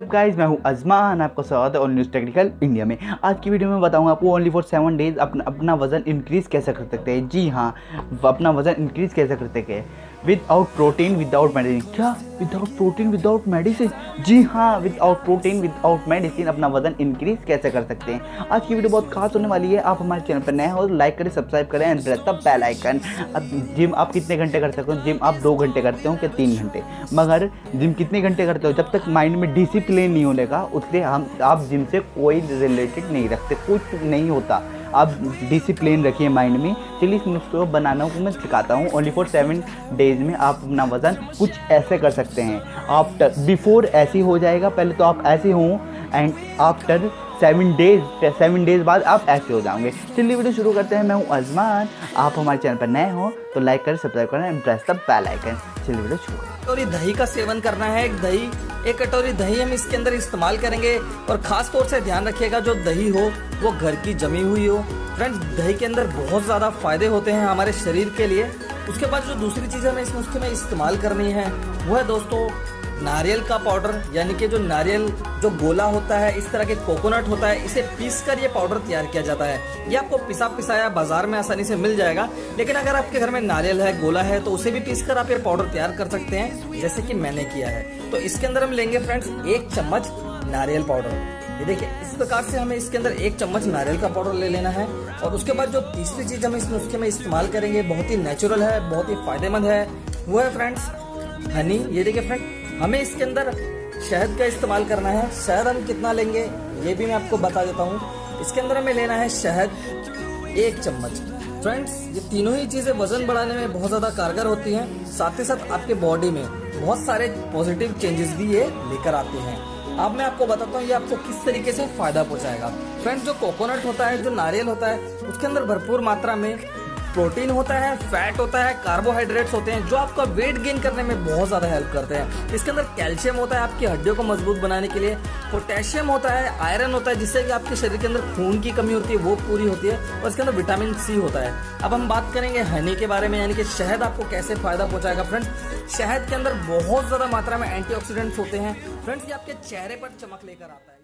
Guys मैं हूं अजमान, आपका स्वागत है और न्यूज़ टेक्निकल इंडिया में। आज की वीडियो में बताऊंगा आपको ओनली फॉर 7 डेज अपना वज़न इंक्रीज़ कैसे कर सकते हैं। जी हाँ, अपना वज़न इंक्रीज़ कैसे कर सकते हैं विदाउट प्रोटीन विदाउट मेडिसिन। क्या विदाउट प्रोटीन विदाउट मेडिसिन? जी हाँ, विदाउट प्रोटीन विदाउट मेडिसिन अपना वज़न इंक्रीज़ कैसे कर सकते हैं। आज की वीडियो बहुत खास होने वाली है। आप हमारे चैनल पर नए हो तो लाइक करें, सब्सक्राइब करें and press the bell icon. अब जिम आप कितने घंटे कर सकते हो? जिम आप 2 घंटे करते हो क्या 3 घंटे? मगर जिम कितने घंटे करते हो? जब तक माइंड में डिसिप्लिन नहीं होने का उससे आप जिम से कोई रिलेटेड नहीं रखते, कुछ नहीं होता। आप डिसिप्लिन रखिए माइंड में। चलिए इस नुस्खे को बनाना को मैं सिखाता हूँ। ओनली फॉर 7 डेज में आप अपना वज़न कुछ ऐसे कर सकते हैं। आफ्टर बिफोर ऐसे हो जाएगा, पहले तो आप ऐसे हों एंड आफ्टर 7 डेज बाद आप ऐसे हो जाओगे। चलिए वीडियो शुरू करते हैं। मैं हूँ अजमान, आप हमारे चैनल पर नए हो तो लाइक करें, सब्सक्राइब करें and press the bell icon. चलिए वीडियो शुरू करें। कटोरी दही का सेवन करना है। एक कटोरी दही हम इसके अंदर इस्तेमाल करेंगे और ख़ास तौर से ध्यान रखिएगा जो दही हो वो घर की जमी हुई हो। फ्रेंड्स, दही के अंदर बहुत ज़्यादा फायदे होते हैं हमारे शरीर के लिए। उसके बाद जो दूसरी चीज़ हमें इस नुस्खे में इस्तेमाल करनी है वो है दोस्तों नारियल का पाउडर, यानी कि जो नारियल जो गोला होता है, इस तरह के कोकोनट होता है, इसे पीस कर ये पाउडर तैयार किया जाता है। ये आपको पिसा पिसाया बाजार में आसानी से मिल जाएगा, लेकिन अगर आपके घर में नारियल है, गोला है, तो उसे भी पीस कर आप ये पाउडर तैयार कर सकते हैं, जैसे कि मैंने किया है। तो इसके अंदर हम लेंगे फ्रेंड्स 1 चम्मच नारियल पाउडर। ये देखिए, इस प्रकार से हमें इसके अंदर 1 चम्मच नारियल का पाउडर ले लेना है। और उसके बाद जो तीसरी चीज हम इस नुस्खे में इस्तेमाल करेंगे, बहुत ही नेचुरल है, बहुत ही फायदेमंद है, वो है फ्रेंड्स हनी। ये देखिए फ्रेंड, हमें इसके अंदर शहद का इस्तेमाल करना है। शहद हम कितना लेंगे ये भी मैं आपको बता देता हूँ। इसके अंदर हमें लेना है शहद 1 चम्मच। फ्रेंड्स, ये तीनों ही चीज़ें वजन बढ़ाने में बहुत ज़्यादा कारगर होती हैं, साथ ही साथ आपके बॉडी में बहुत सारे पॉजिटिव चेंजेस भी ये लेकर आते हैं। अब मैं आपको बताता हूँ ये आपको किस तरीके से फायदा पहुँचाएगा। फ्रेंड्स, जो कोकोनट होता है, जो नारियल होता है, उसके अंदर भरपूर मात्रा में प्रोटीन होता है, फैट होता है, कार्बोहाइड्रेट्स होते हैं, जो आपका वेट गेन करने में बहुत ज़्यादा हेल्प करते हैं। इसके अंदर कैल्शियम होता है आपकी हड्डियों को मजबूत बनाने के लिए, पोटेशियम होता है, आयरन होता है जिससे कि आपके शरीर के अंदर खून की कमी होती है वो पूरी होती है, और इसके अंदर विटामिन सी होता है। अब हम बात करेंगे हनी के बारे में, यानी कि शहद आपको कैसे फायदा पहुंचाएगा। फ्रेंड्स, शहद के अंदर बहुत ज़्यादा मात्रा में एंटीऑक्सीडेंट्स होते हैं। फ्रेंड्स, ये आपके चेहरे पर चमक लेकर आता है।